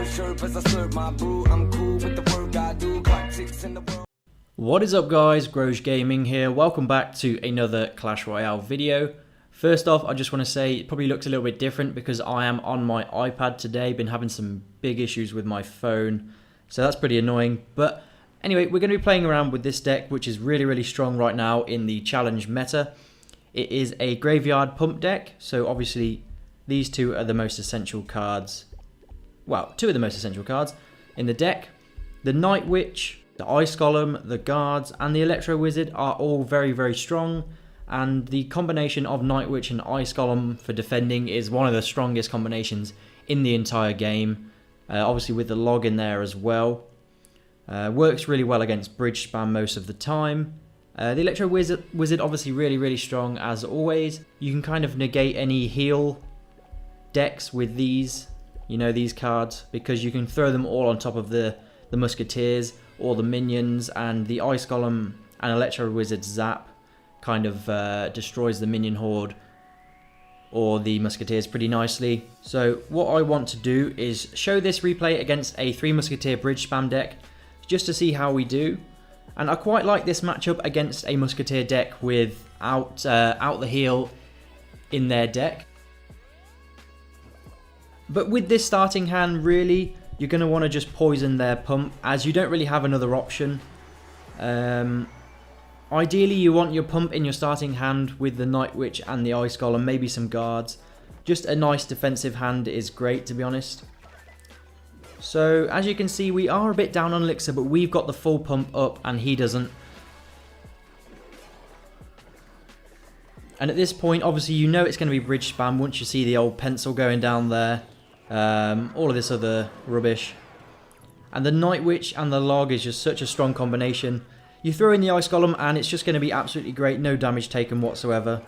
shirt as I serve my brew. I'm cool with the work I do. Clock ticks in the world. What is up guys, Zerohour Gaming here. Welcome back to another Clash Royale video. First off, I just want to say it probably looks a little bit different because I am on my iPad today. Been having some big issues with my phone, so that's pretty annoying. But anyway, we're going to be playing around with this deck, which is really strong right now in the challenge meta. It is a graveyard pump deck, so obviously these two are the most essential cards. Well, two of the most essential cards in the deck. The Night Witch, the Ice Golem, the Guards, and the Electro Wizard are all very strong. And the combination of Night Witch and Ice Golem for defending is one of the strongest combinations in the entire game. Obviously with the log in there as well. Works really well against bridge spam most of the time. The Electro Wizard obviously really strong as always. You can kind of negate any heal decks with these, you know, these cards, because you can throw them all on top of the Musketeers or the minions, and the Ice Golem and Electro Wizard zap kind of destroys the minion horde or the Musketeers pretty nicely. So what I want to do is show this replay against a 3 Musketeer bridge spam deck just to see how we do. And I quite like this matchup against a Musketeer deck without out the heal in their deck. But with this starting hand, really, you're going to want to just poison their pump, as you don't really have another option. Ideally, you want your pump in your starting hand with the Night Witch and the Ice Golem, maybe some guards. Just a nice defensive hand is great, to be honest. So, as you can see, we are a bit down on elixir, but we've got the full pump up and he doesn't. And at this point, obviously, you know it's going to be bridge spam once you see the old pencil going down there. All of this other rubbish. And the Night Witch and the log is just such a strong combination. You throw in the Ice Golem and it's just going to be absolutely great. No damage taken whatsoever.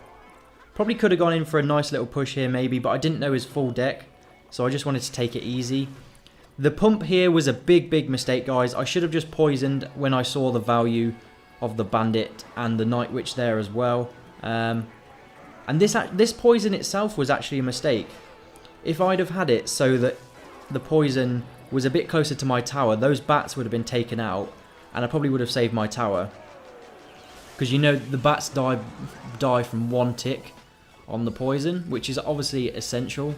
Probably could have gone in for a nice little push here maybe, but I didn't know his full deck, so I just wanted to take it easy. The pump here was a big mistake, guys. I should have just poisoned when I saw the value of the Bandit and the Night Witch there as well. And this poison itself was actually a mistake. If I'd have had it so that the poison was a bit closer to my tower, those bats would have been taken out, and I probably would have saved my tower. Because you know the bats die from one tick on the poison, which is obviously essential.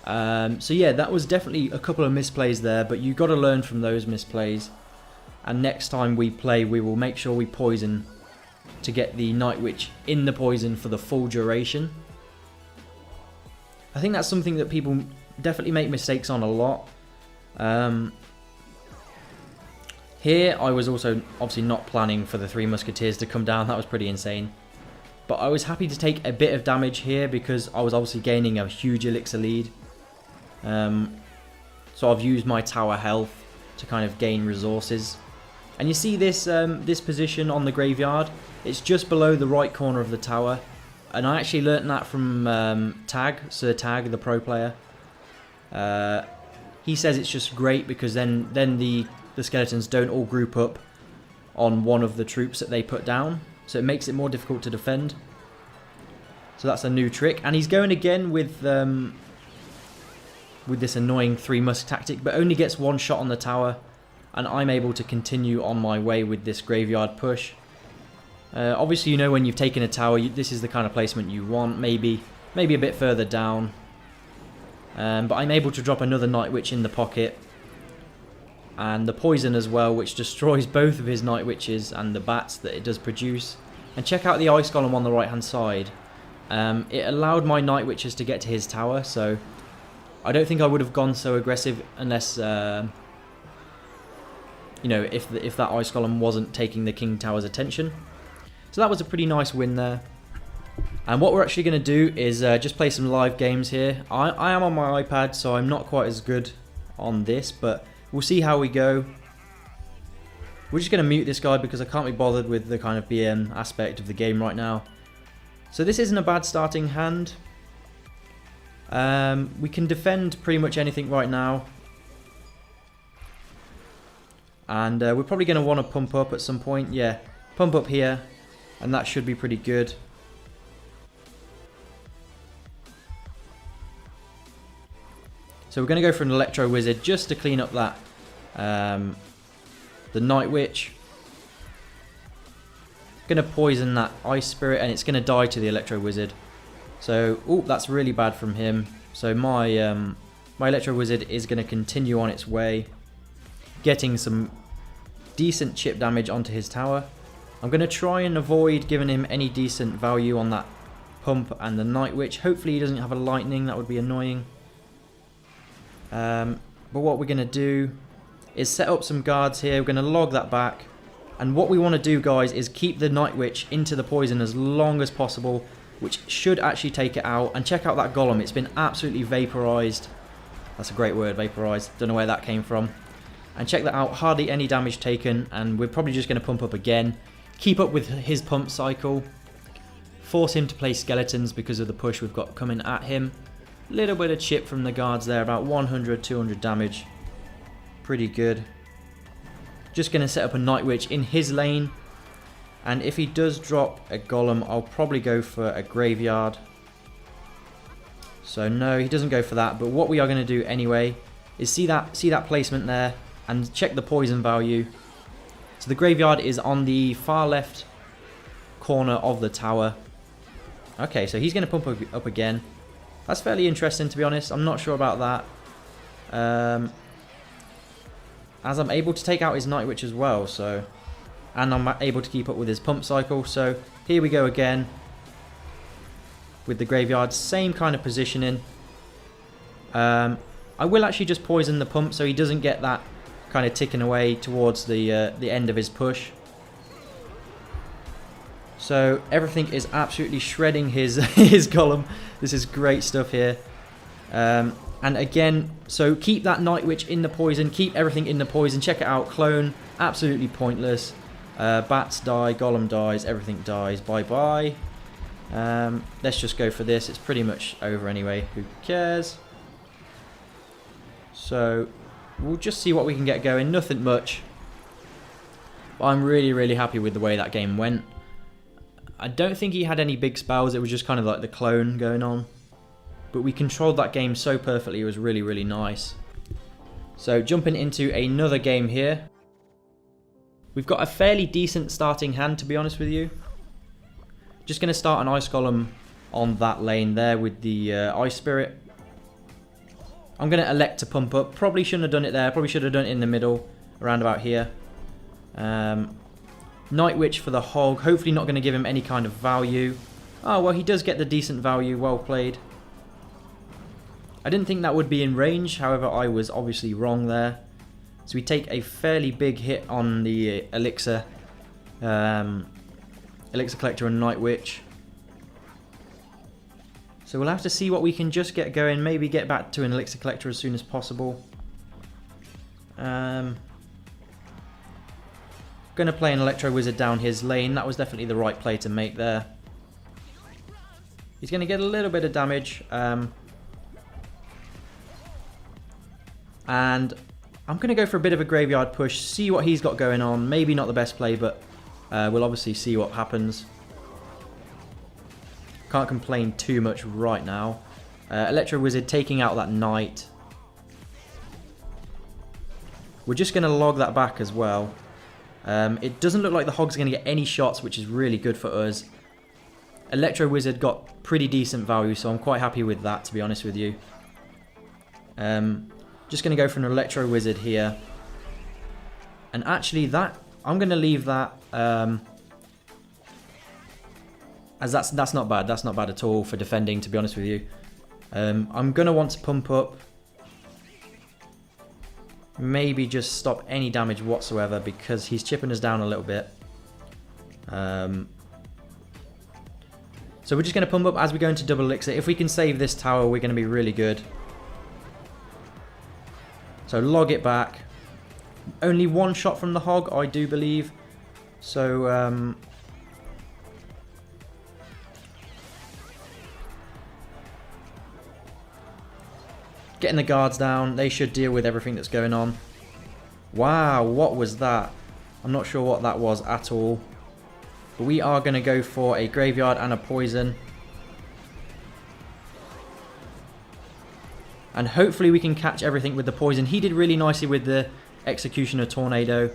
So yeah, that was definitely a couple of misplays there, but you got to learn from those misplays. And next time we play, we will make sure we poison to get the Night Witch in the poison for the full duration. I think that's something that people definitely make mistakes on a lot. Here, I was also obviously not planning for the 3 Musketeers to come down. That was pretty insane. But I was happy to take a bit of damage here because I was obviously gaining a huge elixir lead. So I've used my tower health to kind of gain resources. And you see this this position on the graveyard? It's just below the right corner of the tower. And I actually learnt that from Sir Tag, the pro player. He says it's just great because then the skeletons don't all group up on one of the troops that they put down. So it makes it more difficult to defend. So that's a new trick. And he's going again with this annoying 3 Musk tactic, but only gets 1 shot on the tower. And I'm able to continue on my way with this graveyard push. Obviously, you know when you've taken a tower, this is the kind of placement you want. Maybe a bit further down. But I'm able to drop another Night Witch in the pocket. And the poison as well, which destroys both of his Night Witches and the bats that it does produce. And check out the Ice Golem on the right hand side. It allowed my Night Witches to get to his tower, so I don't think I would have gone so aggressive unless, you know, if that Ice Golem wasn't taking the King Tower's attention. So that was a pretty nice win there. And what we're actually going to do is just play some live games here. I am on my iPad, so I'm not quite as good on this, but we'll see how we go. We're just going to mute this guy because I can't be bothered with the kind of BM aspect of the game right now. So this isn't a bad starting hand. We can defend pretty much anything right now. And we're probably going to want to pump up at some point. Yeah, pump up here. And that should be pretty good. So we're going to go for an Electro Wizard just to clean up that the Night Witch. Going to poison that Ice Spirit, and it's going to die to the Electro Wizard. So, oh, that's really bad from him. So my my Electro Wizard is going to continue on its way, getting some decent chip damage onto his tower. I'm going to try and avoid giving him any decent value on that Pump and the Night Witch. Hopefully he doesn't have a Lightning, that would be annoying. But what we're going to do is set up some guards here. We're going to log that back. And what we want to do, guys, is keep the Night Witch into the poison as long as possible, which should actually take it out. And check out that Golem. It's been absolutely vaporized. That's a great word, vaporized. Don't know where that came from. And check that out. Hardly any damage taken. And we're probably just going to pump up again. Keep up with his pump cycle. Force him to play skeletons because of the push we've got coming at him. Little bit of chip from the guards there. About 100, 200 damage. Pretty good. Just going to set up a Night Witch in his lane. And if he does drop a Golem, I'll probably go for a Graveyard. So no, he doesn't go for that. But what we are going to do anyway is see that placement there and check the poison value. So the Graveyard is on the far left corner of the tower. Okay, so he's going to pump up again. That's fairly interesting, to be honest. I'm not sure about that. As I'm able to take out his Night Witch as well, so, and I'm able to keep up with his pump cycle. So here we go again with the Graveyard, same kind of positioning. I will actually just poison the pump so he doesn't get that kind of ticking away towards the end of his push. So everything is absolutely shredding his his Golem. This is great stuff here. And again, so keep that Night Witch in the poison. Keep everything in the poison. Check it out. Clone, absolutely pointless. Bats die. Golem dies. Everything dies. Bye-bye. Let's just go for this. It's pretty much over anyway. Who cares? So we'll just see what we can get going. Nothing much. But I'm really, really happy with the way that game went. I don't think he had any big spells. It was just kind of like the clone going on. But we controlled that game so perfectly. It was really, really nice. So jumping into another game here. We've got a fairly decent starting hand, to be honest with you. Just going to start an Ice Golem on that lane there with the Ice Spirit. I'm going to elect to pump up. Probably shouldn't have done it there. Probably should have done it in the middle, around about here. Night Witch for the Hog. Hopefully not going to give him any kind of value. Oh, well, he does get the decent value. Well played. I didn't think that would be in range. However, I was obviously wrong there. So we take a fairly big hit on the Elixir. Elixir Collector and Night Witch. So we'll have to see what we can just get going. Maybe get back to an Elixir Collector as soon as possible. Going to play an Electro Wizard down his lane. That was definitely the right play to make there. He's going to get a little bit of damage. And I'm going to go for a bit of a Graveyard push. See what he's got going on. Maybe not the best play, but we'll obviously see what happens. Can't complain too much right now. Electro Wizard taking out that Knight. We're just going to log that back as well. It doesn't look like the Hog's going to get any shots, which is really good for us. Electro Wizard got pretty decent value, so I'm quite happy with that, to be honest with you. Just going to go for an Electro Wizard here. And actually, that I'm going to leave that, as that's not bad. That's not bad at all for defending, to be honest with you. I'm going to want to pump up. Maybe just stop any damage whatsoever because he's chipping us down a little bit. So we're just going to pump up as we go into double elixir. If we can save this tower, we're going to be really good. So log it back. Only one shot from the Hog, I do believe. So getting the guards down. They should deal with everything that's going on. Wow, what was that? I'm not sure what that was at all. But we are going to go for a Graveyard and a Poison. And hopefully we can catch everything with the poison. He did really nicely with the Executioner Tornado.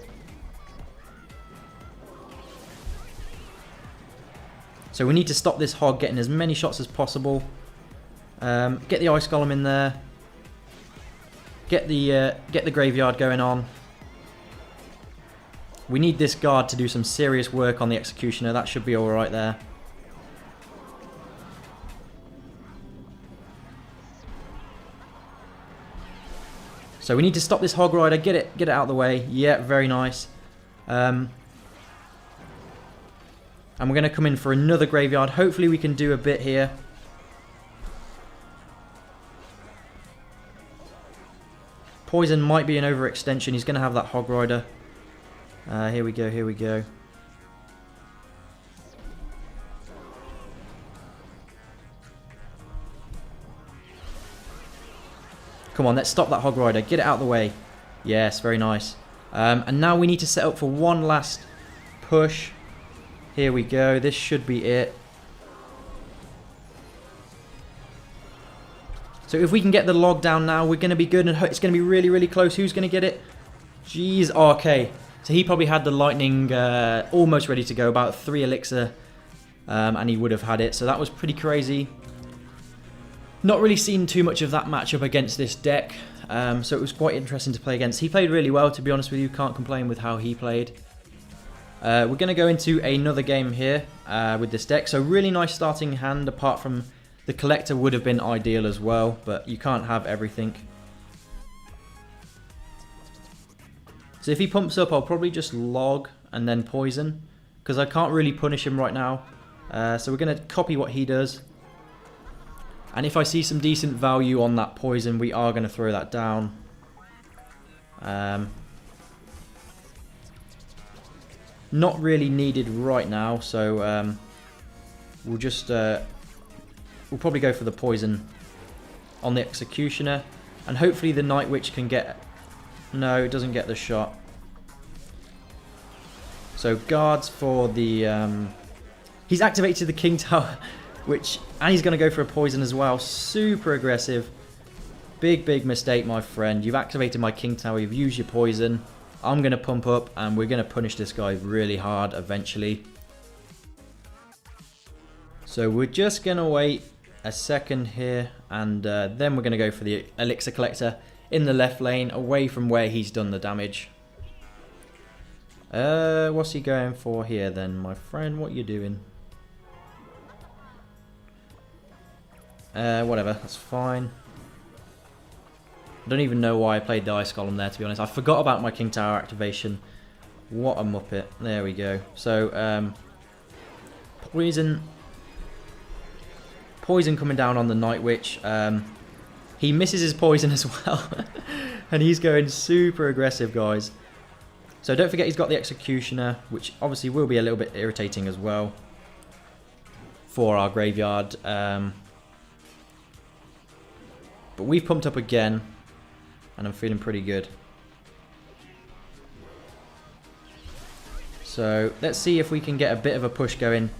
So we need to stop this hog getting as many shots as possible. Get the Ice Golem in there. Get the Graveyard going on. We need this guard to do some serious work on the Executioner. That should be alright there. So we need to stop this Hog Rider. Get it out of the way. Yeah, very nice. And we're going to come in for another Graveyard. Hopefully we can do a bit here. Poison might be an overextension. He's going to have that Hog Rider. Here we go, here we go. Come on, let's stop that Hog Rider. Get it out of the way. Yes, very nice. And now we need to set up for one last push. Here we go. This should be it. So if we can get the log down now, we're going to be good. And it's going to be really, really close. Who's going to get it? Jeez. Oh, okay. So he probably had the lightning almost ready to go. About 3 elixir. And he would have had it. So that was pretty crazy. Not really seen too much of that matchup against this deck. So it was quite interesting to play against. He played really well, to be honest with you. Can't complain with how he played. We're going to go into another game here with this deck. So really nice starting hand, apart from the Collector would have been ideal as well, but you can't have everything. So if he pumps up, I'll probably just log and then poison, because I can't really punish him right now. So we're going to copy what he does. And if I see some decent value on that poison, we are going to throw that down. Not really needed right now, so we'll just we'll probably go for the poison on the Executioner, and hopefully the Night Witch can get. No, it doesn't get the shot. So guards for the. He's activated the King Tower, and he's going to go for a poison as well. Super aggressive. Big mistake, my friend. You've activated my King Tower. You've used your poison. I'm going to pump up, and we're going to punish this guy really hard eventually. So we're just going to wait a second here, and then we're going to go for the Elixir Collector in the left lane, away from where he's done the damage. What's he going for here then, my friend? What are you doing? Whatever, that's fine. I don't even know why I played the Ice Golem there, to be honest. I forgot about my King Tower activation. What a muppet. There we go. So, poison coming down on the Night Witch. He misses his poison as well. And he's going super aggressive, guys. So don't forget he's got the Executioner, which obviously will be a little bit irritating as well for our graveyard. But we've pumped up again, and I'm feeling pretty good. So let's see if we can get a bit of a push going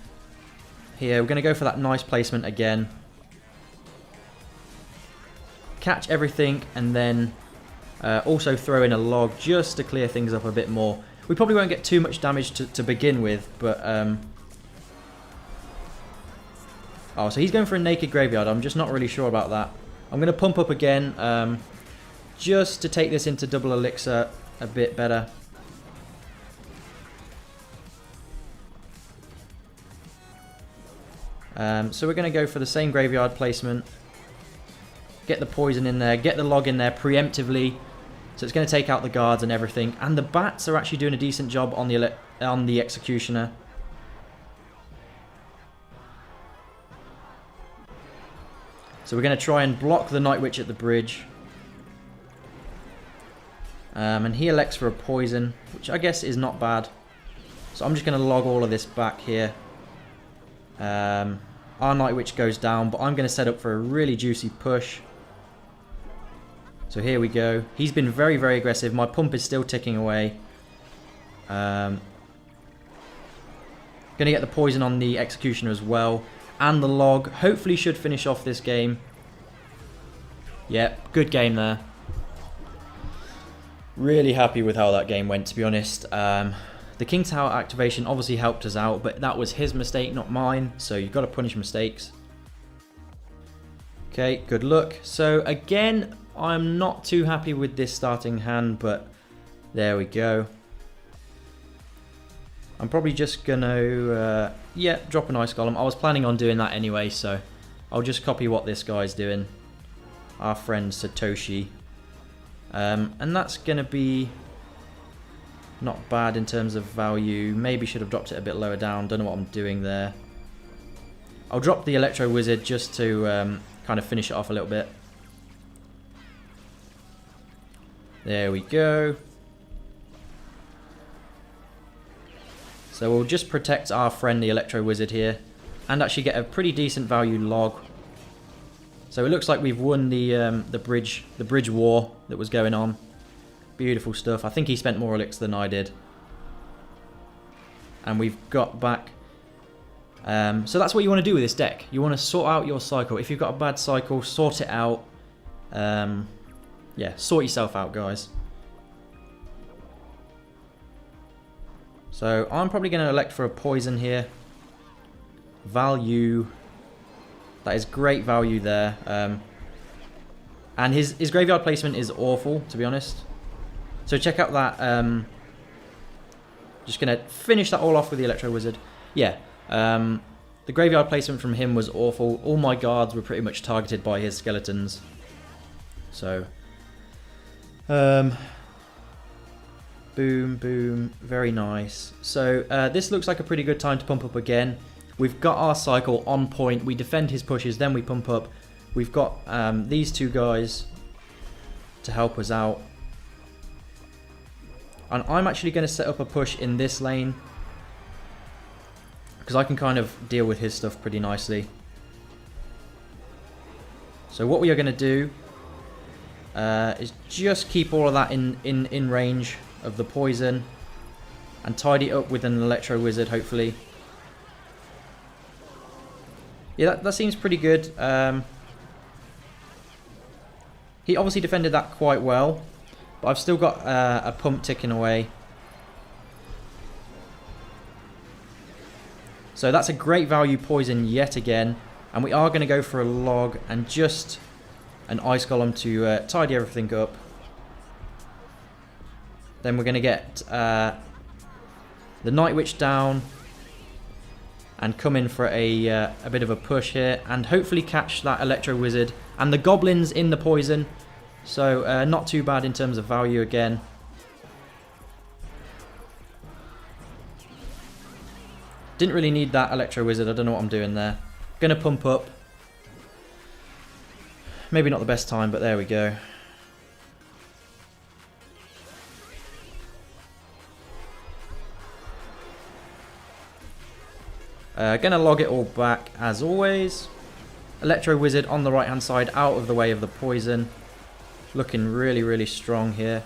here. We're going to go for that nice placement again. Catch everything, and then also throw in a log just to clear things up a bit more. We probably won't get too much damage to begin with, but... Oh, so he's going for a naked graveyard. I'm just not really sure about that. I'm going to pump up again, just to take this into double elixir a bit better. So we're going to go for the same graveyard placement. Get the poison in there, get the log in there preemptively. So it's going to take out the guards and everything. And the bats are actually doing a decent job on the Executioner. So we're going to try and block the Night Witch at the bridge. And he elects for a poison, which I guess is not bad. So I'm just going to log all of this back here. Our Night Witch goes down, but I'm going to set up for a really juicy push. So here we go. He's been very, very aggressive. My pump is still ticking away. Going to get the poison on the Executioner as well. And the log hopefully should finish off this game. Yep, good game there. Really happy with how that game went, to be honest. The King Tower activation obviously helped us out, but that was his mistake, not mine, so you've got to punish mistakes. Okay, good luck. So again, I'm not too happy with this starting hand, but there we go. I'm probably just gonna, yeah, drop an Ice Golem. I was planning on doing that anyway, so I'll just copy what this guy's doing. Our friend Satoshi. And that's gonna be not bad in terms of value. Maybe should have dropped it a bit lower down. Don't know what I'm doing there. I'll drop the Electro Wizard just to kind of finish it off a little bit. There we go. So we'll just protect our friend the Electro Wizard here and actually get a pretty decent value log. So it looks like we've won the bridge war that was going on. Beautiful stuff. I think he spent more Elix than I did. And we've got back. So that's what you want to do with this deck. You want to sort out your cycle. If you've got a bad cycle, sort it out. Yeah, sort yourself out, guys. So I'm probably going to elect for a poison here. Value. That is great value there. And his graveyard placement is awful, to be honest. So check out that. Just going to finish that all off with the Electro Wizard. Yeah. The graveyard placement from him was awful. All my guards were pretty much targeted by his skeletons. So. Boom, boom. Very nice. So this looks like a pretty good time to pump up again. We've got our cycle on point. We defend his pushes, then we pump up. We've got these two guys to help us out. And I'm actually going to set up a push in this lane, because I can kind of deal with his stuff pretty nicely. So what we are going to do is just keep all of that in range of the poison and tidy it up with an Electro Wizard, hopefully. Yeah, that seems pretty good. He obviously defended that quite well, but I've still got a pump ticking away. So that's a great value poison yet again. And we are going to go for a log and just an Ice Golem to tidy everything up. Then we're going to get the Night Witch down and come in for a bit of a push here and hopefully catch that Electro Wizard and the goblins in the poison. So not too bad in terms of value again. Didn't really need that Electro Wizard. I don't know what I'm doing there. Gonna pump up. Maybe not the best time, but there we go. Gonna log it all back as always. Electro Wizard on the right hand side, out of the way of the poison. Looking really, really strong here.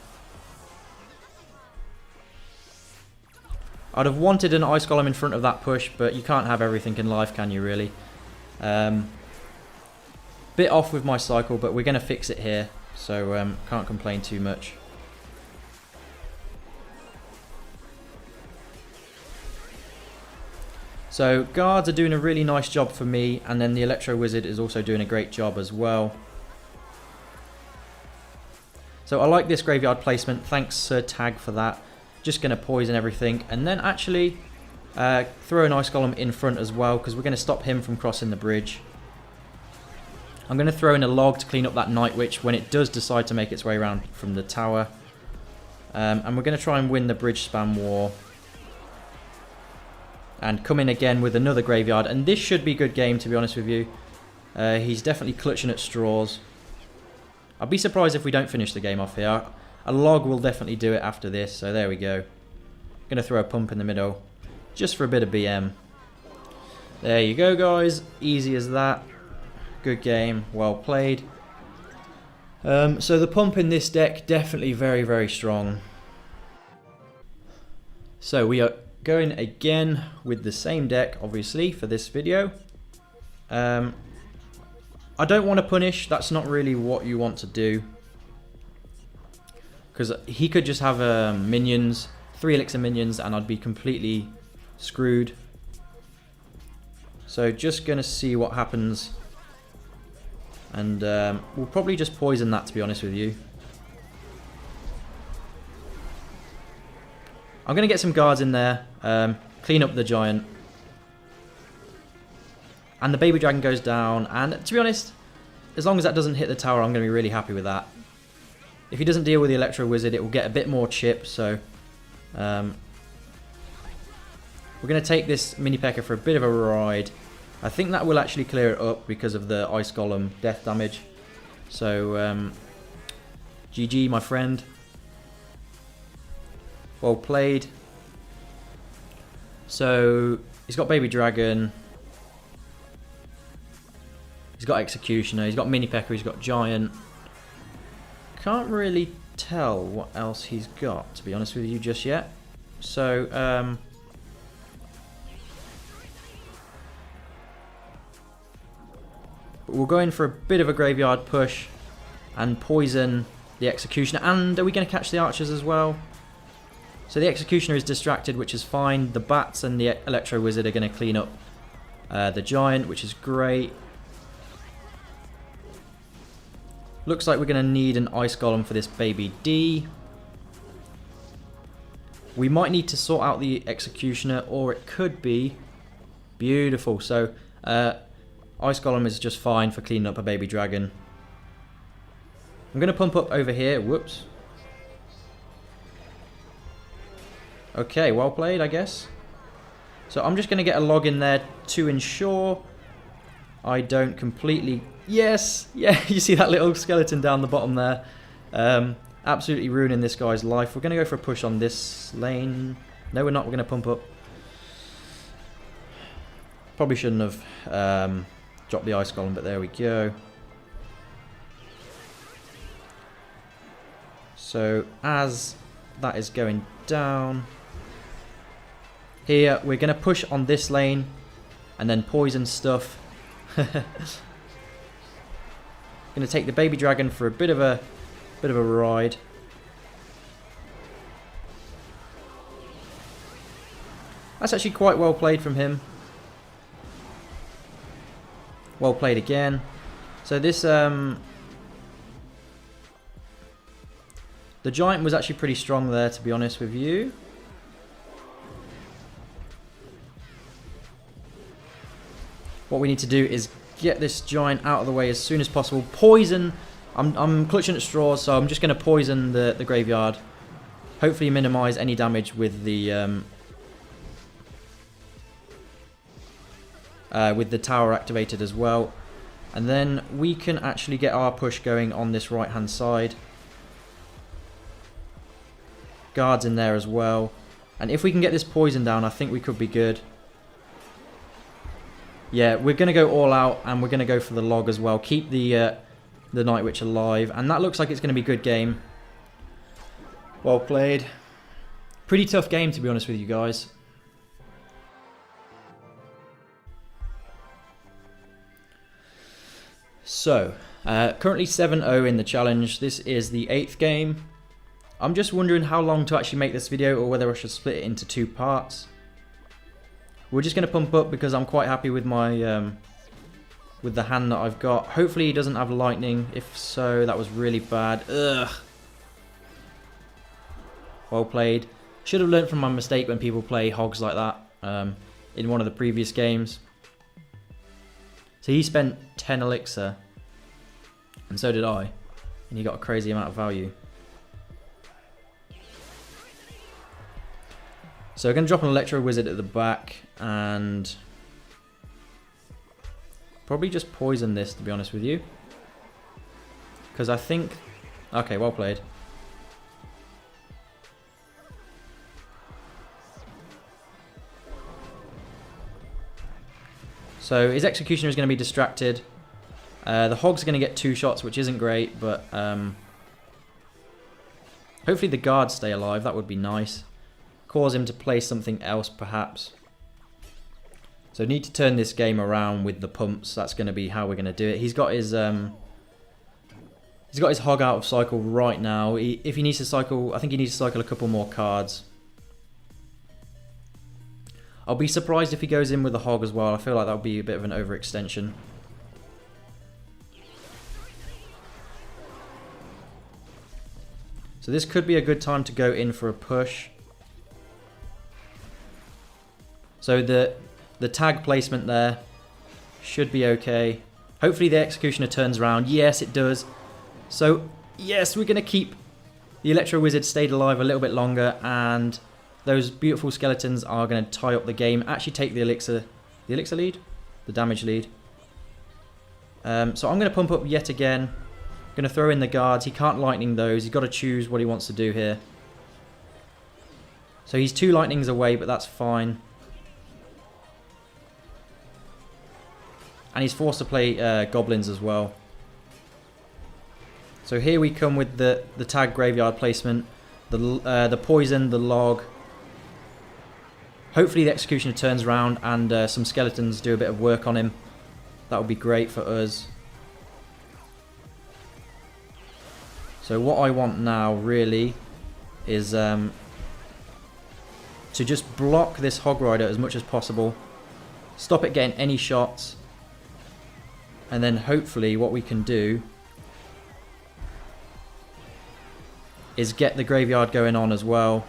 I'd have wanted an Ice Golem in front of that push, but you can't have everything in life, can you really? Bit off with my cycle, but we're going to fix it here, so can't complain too much. So guards are doing a really nice job for me, and then the Electro Wizard is also doing a great job as well. So I like this graveyard placement. Thanks Sir Tag for that. Just going to poison everything, and then actually throw an Ice Golem in front as well, because we're going to stop him from crossing the bridge. I'm going to throw in a log to clean up that Night Witch when it does decide to make its way around from the tower. And we're going to try and win the bridge spam war. And come in again with another graveyard. And this should be a good game, to be honest with you. He's definitely clutching at straws. I'd be surprised if we don't finish the game off here. A log will definitely do it after this. So there we go. Going to throw a pump in the middle. Just for a bit of BM. There you go, guys. Easy as that. Good game. Well played. So the pump in this deck, definitely very, very strong. So we are going again with the same deck, obviously, for this video. I I don't want to punish. That's not really what you want to do. Because he could just have minions, 3 elixir minions, and I'd be completely screwed. So just going to see what happens. And we'll probably just poison that, to be honest with you. I'm going to get some guards in there. Clean up the giant. And the baby dragon goes down. And to be honest, as long as that doesn't hit the tower, I'm going to be really happy with that. If he doesn't deal with the Electro Wizard, it will get a bit more chip. So we're going to take this Mini P.E.K.K.A for a bit of a ride. I think that will actually clear it up because of the Ice Golem death damage. So GG, my friend. Well played. So he's got Baby Dragon. He's got Executioner. He's got Mini P.E.K.K.A. He's got Giant. Can't really tell what else he's got, to be honest with you, just yet. So we'll go in for a bit of a graveyard push and poison the Executioner. And are we going to catch the archers as well? So the Executioner is distracted, which is fine. The bats and the Electro Wizard are going to clean up the Giant, which is great. Looks like we're going to need an Ice Golem for this baby D. We might need to sort out the Executioner, or it could be beautiful. So Ice Golem is just fine for cleaning up a baby dragon. I'm going to pump up over here. Whoops. Okay, well played, I guess. So I'm just going to get a log in there to ensure I don't completely... Yes! Yeah, you see that little skeleton down the bottom there. Absolutely ruining this guy's life. We're going to go for a push on this lane. No, we're not. We're going to pump up. Probably shouldn't have dropped the Ice Golem, but there we go. So, as that is going down... Here, we're going to push on this lane and then poison stuff. Going to take the baby dragon for a bit of a ride. That's actually quite well played from him. Well played again. So this the giant was actually pretty strong there, to be honest with you. What we need to do is get this giant out of the way as soon as possible. Poison. I'm clutching at straws, so I'm just going to poison the graveyard. Hopefully minimize any damage with the tower activated as well. And then we can actually get our push going on this right hand side. Guards in there as well. And if we can get this poison down, I think we could be good. Yeah, we're going to go all out, and we're going to go for the log as well. Keep the Night Witch alive, and that looks like it's going to be a good game. Well played. Pretty tough game, to be honest with you guys. So, currently 7-0 in the challenge. This is the 8th game. I'm just wondering how long to actually make this video, or whether I should split it into 2 parts. We're just going to pump up because I'm quite happy with my with the hand that I've got. Hopefully he doesn't have lightning. If so, that was really bad. Ugh. Well played. Should have learnt from my mistake when people play hogs like that in one of the previous games. So he spent 10 elixir, and so did I, and he got a crazy amount of value. So we're going to drop an Electro Wizard at the back and probably just poison this, to be honest with you. Because I think... Okay, well played. So his Executioner is going to be distracted. The Hog's going to get 2 shots, which isn't great, but hopefully the guards stay alive. That would be nice. Cause him to play something else, perhaps. So So need to turn this game around with the pumps. That's going to be how we're going to do it. He's got his hog out of cycle right now. If he needs to cycle, I think he needs to cycle a couple more cards. I'll be surprised if he goes in with the hog as well. I feel like that would be a bit of an overextension. So this could be a good time to go in for a push. So the tag placement there should be okay. Hopefully the Executioner turns around. Yes, it does. So, yes, we're going to keep the Electro Wizard stayed alive a little bit longer, and those beautiful skeletons are going to tie up the game. Actually take the elixir lead? The damage lead. So I'm going to pump up yet again. Going to throw in the guards. He can't lightning those. He's got to choose what he wants to do here. So he's 2 lightnings away, but that's fine. And he's forced to play goblins as well. So here we come with the tag graveyard placement, the poison, the log. Hopefully the Executioner turns around and some skeletons do a bit of work on him. That would be great for us. So what I want now really is to just block this Hog Rider as much as possible. Stop it getting any shots. And then hopefully what we can do is get the graveyard going on as well.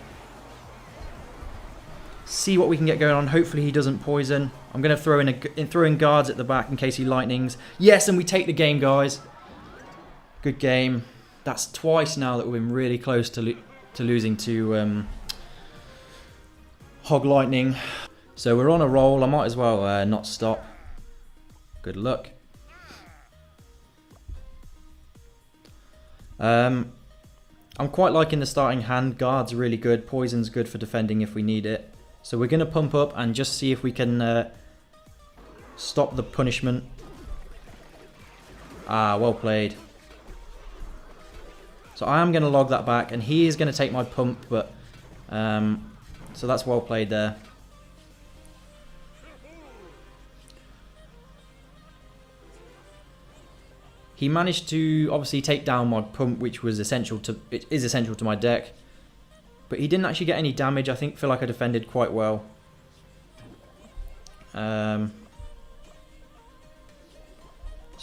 See what we can get going on. Hopefully he doesn't poison. I'm going to throw in guards at the back in case he lightnings. Yes, and we take the game, guys. Good game. That's twice now that we've been really close to losing to Hog Lightning. So we're on a roll. I might as well not stop. Good luck. I'm quite liking the starting hand. Guard's really good. Poison's good for defending if we need it. So we're going to pump up and just see if we can stop the punishment. Ah, well played. So I am going to log that back, and he is going to take my pump, but so that's well played there. He managed to obviously take down my pump, which was essential to my deck, but he didn't actually get any damage. I feel like I defended quite well. So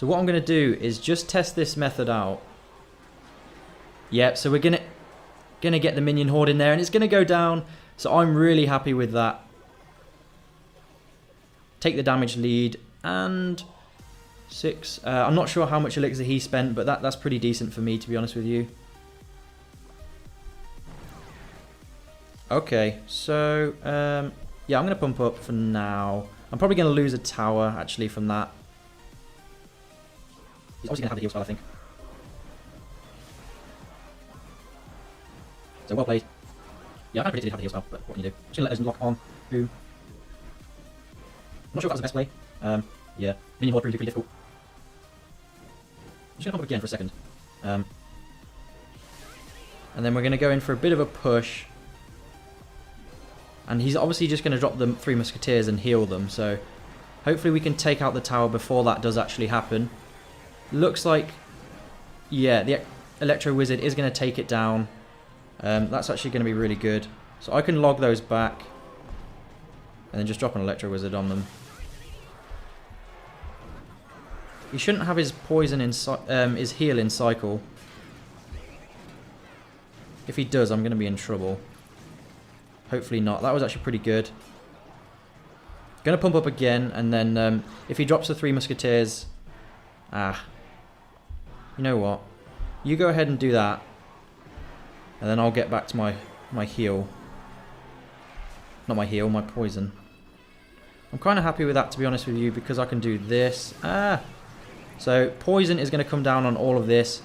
what I'm going to do is just test this method out. Yep, so we're gonna get the minion horde in there, and it's gonna go down. So I'm really happy with that. Take the damage lead, and 6. I'm not sure how much elixir he spent, but that's pretty decent for me, to be honest with you. Okay, so yeah, I'm gonna pump up for now. I'm probably gonna lose a tower actually from that. He's obviously gonna have the heal spell, I think. So well played. Yeah, I kind of predicted he'd have the heal spell, but what can you do? Just gonna let us lock on. Boom. I'm not sure if that was the best play. Yeah, minion horde proved pretty difficult. I'm just gonna pump up again for a second. And then we're gonna go in for a bit of a push. And he's obviously just gonna drop the 3 Musketeers and heal them, so hopefully we can take out the tower before that does actually happen. Looks like, yeah, the Electro Wizard is gonna take it down. That's actually going to be really good. So I can log those back and then just drop an Electro Wizard on them. He shouldn't have his poison in his heal in cycle. If he does, I'm going to be in trouble. Hopefully not. That was actually pretty good. Going to pump up again, and then if he drops the 3 Musketeers, you know what? You go ahead and do that. And then I'll get back to my heal. Not my heal, my poison. I'm kind of happy with that, to be honest with you, because I can do this. So poison is going to come down on all of this.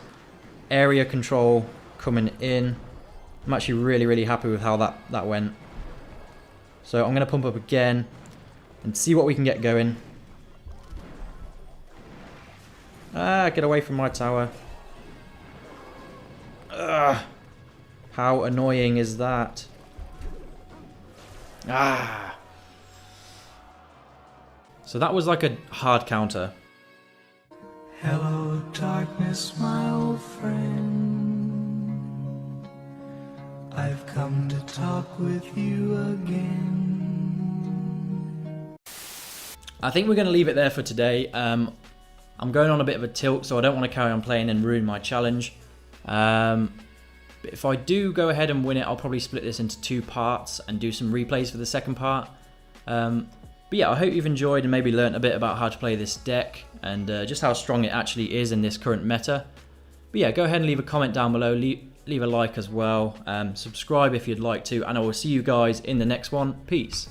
Area control coming in. I'm actually really, really happy with how that went. So I'm going to pump up again and see what we can get going. Get away from my tower. How annoying is that? So that was like a hard counter. Hello, darkness, my old friend. I've come to talk with you again. I think we're going to leave it there for today. I'm going on a bit of a tilt, so I don't want to carry on playing and ruin my challenge. But if I do go ahead and win it, I'll probably split this into 2 parts and do some replays for the second part. But yeah, I hope you've enjoyed and maybe learnt a bit about how to play this deck and just how strong it actually is in this current meta. But yeah, go ahead and leave a comment down below, leave a like as well, subscribe if you'd like to, and I will see you guys in the next one. Peace.